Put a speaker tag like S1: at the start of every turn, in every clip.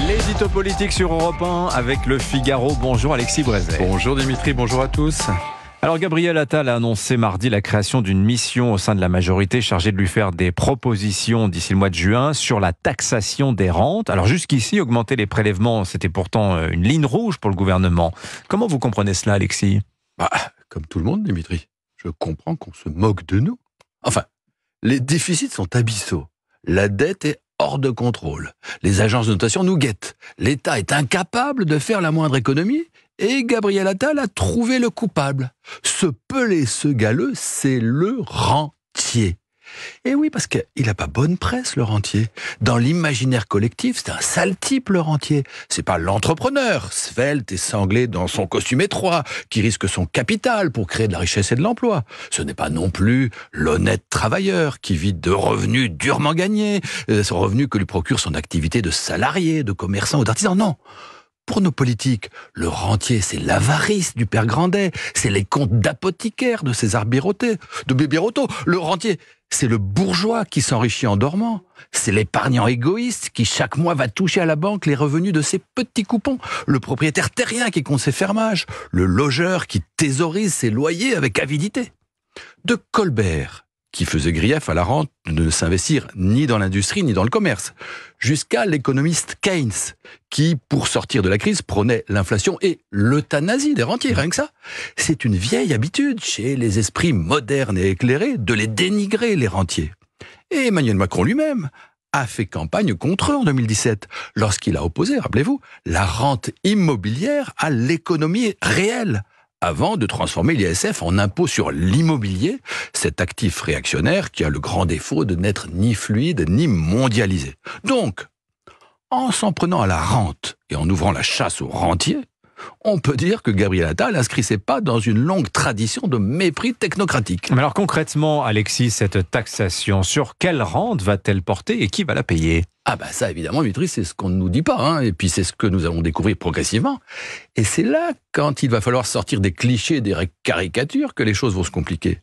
S1: L'édito politique sur Europe 1 avec Le Figaro. Bonjour Alexis Brézet.
S2: Bonjour Dimitri, bonjour à tous.
S1: Alors Gabriel Attal a annoncé mardi la création d'une mission au sein de la majorité chargée de lui faire des propositions d'ici le mois de juin sur la taxation des rentes. Alors jusqu'ici, augmenter les prélèvements, c'était pourtant une ligne rouge pour le gouvernement. Comment vous comprenez cela, Alexis ?
S2: Comme tout le monde, Dimitri, je comprends qu'on se moque de nous. Enfin, les déficits sont abyssaux. La dette est hors de contrôle. Les agences de notation nous guettent. L'État est incapable de faire la moindre économie et Gabriel Attal a trouvé le coupable. Ce pelé, ce galeux, c'est le rentier. Et oui, parce qu'il n'a pas bonne presse, le rentier. Dans l'imaginaire collectif, c'est un sale type, le rentier. C'est pas l'entrepreneur, svelte et sanglé dans son costume étroit, qui risque son capital pour créer de la richesse et de l'emploi. Ce n'est pas non plus l'honnête travailleur qui vit de revenus durement gagnés, ce revenu que lui procure son activité de salarié, de commerçant ou d'artisan. Non. Pour nos politiques, le rentier, c'est l'avarice du père Grandet, c'est les comptes d'apothicaire de César Birotteau. Le rentier, c'est le bourgeois qui s'enrichit en dormant. C'est l'épargnant égoïste qui chaque mois va toucher à la banque les revenus de ses petits coupons. Le propriétaire terrien qui compte ses fermages. Le logeur qui thésaurise ses loyers avec avidité. De Colbert, qui faisait grief à la rente de ne s'investir ni dans l'industrie ni dans le commerce, jusqu'à l'économiste Keynes, qui, pour sortir de la crise, prônait l'inflation et l'euthanasie des rentiers, rien que ça. C'est une vieille habitude chez les esprits modernes et éclairés de les dénigrer, les rentiers. Et Emmanuel Macron lui-même a fait campagne contre eux en 2017, lorsqu'il a opposé, rappelez-vous, la rente immobilière à l'économie réelle, avant de transformer l'ISF en impôt sur l'immobilier, cet actif réactionnaire qui a le grand défaut de n'être ni fluide ni mondialisé. Donc, en s'en prenant à la rente et en ouvrant la chasse aux rentiers, on peut dire que Gabriel Attal inscrit ses pas dans une longue tradition de mépris technocratique.
S1: Mais alors concrètement, Alexis, cette taxation, sur quelle rente va-t-elle porter et qui va la payer ?
S2: Ça évidemment, Dimitri, c'est ce qu'on ne nous dit pas, et puis c'est ce que nous allons découvrir progressivement. Et c'est là, quand il va falloir sortir des clichés, des caricatures, que les choses vont se compliquer.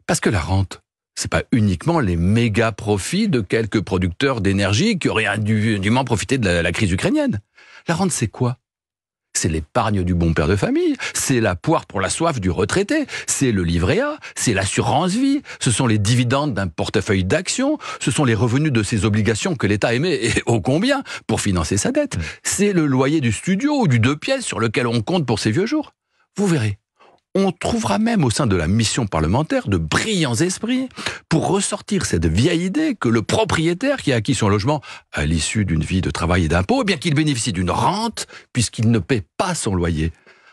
S2: Parce que la rente, c'est pas uniquement les méga profits de quelques producteurs d'énergie qui auraient indûment profité de la crise ukrainienne. La rente, c'est quoi ? C'est l'épargne du bon père de famille, c'est la poire pour la soif du retraité, c'est le livret A, c'est l'assurance vie, ce sont les dividendes d'un portefeuille d'actions, ce sont les revenus de ses obligations que l'État émet, et ô combien, pour financer sa dette. C'est le loyer du studio ou du 2 pièces sur lequel on compte pour ses vieux jours. Vous verrez. On trouvera même au sein de la mission parlementaire de brillants esprits pour ressortir cette vieille idée que le propriétaire qui a acquis son logement à l'issue d'une vie de travail et d'impôts, qu'il bénéficie d'une rente puisqu'il ne paie pas son loyer.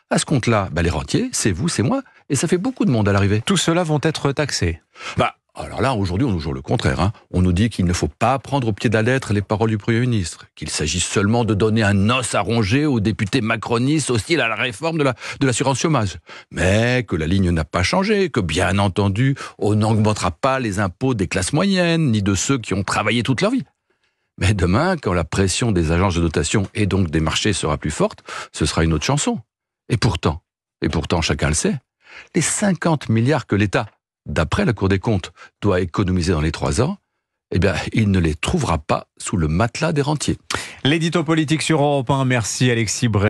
S2: À ce compte-là, les rentiers, c'est vous, c'est moi, et ça fait beaucoup de monde à l'arrivée.
S1: Tout cela vont être taxés.
S2: Alors là, aujourd'hui, on nous joue le contraire. On nous dit qu'il ne faut pas prendre au pied de la lettre les paroles du Premier ministre, qu'il s'agit seulement de donner un os à ronger aux députés macronistes hostiles à la réforme de l'assurance chômage. Mais que la ligne n'a pas changé, que bien entendu, on n'augmentera pas les impôts des classes moyennes, ni de ceux qui ont travaillé toute leur vie. Mais demain, quand la pression des agences de notation et donc des marchés sera plus forte, ce sera une autre chanson. Et pourtant, chacun le sait, les 50 milliards que l'État, d'après la Cour des comptes, doit économiser dans les 3 ans, il ne les trouvera pas sous le matelas des rentiers.
S1: L'édito politique sur Europe 1. Merci Alexis Brézet.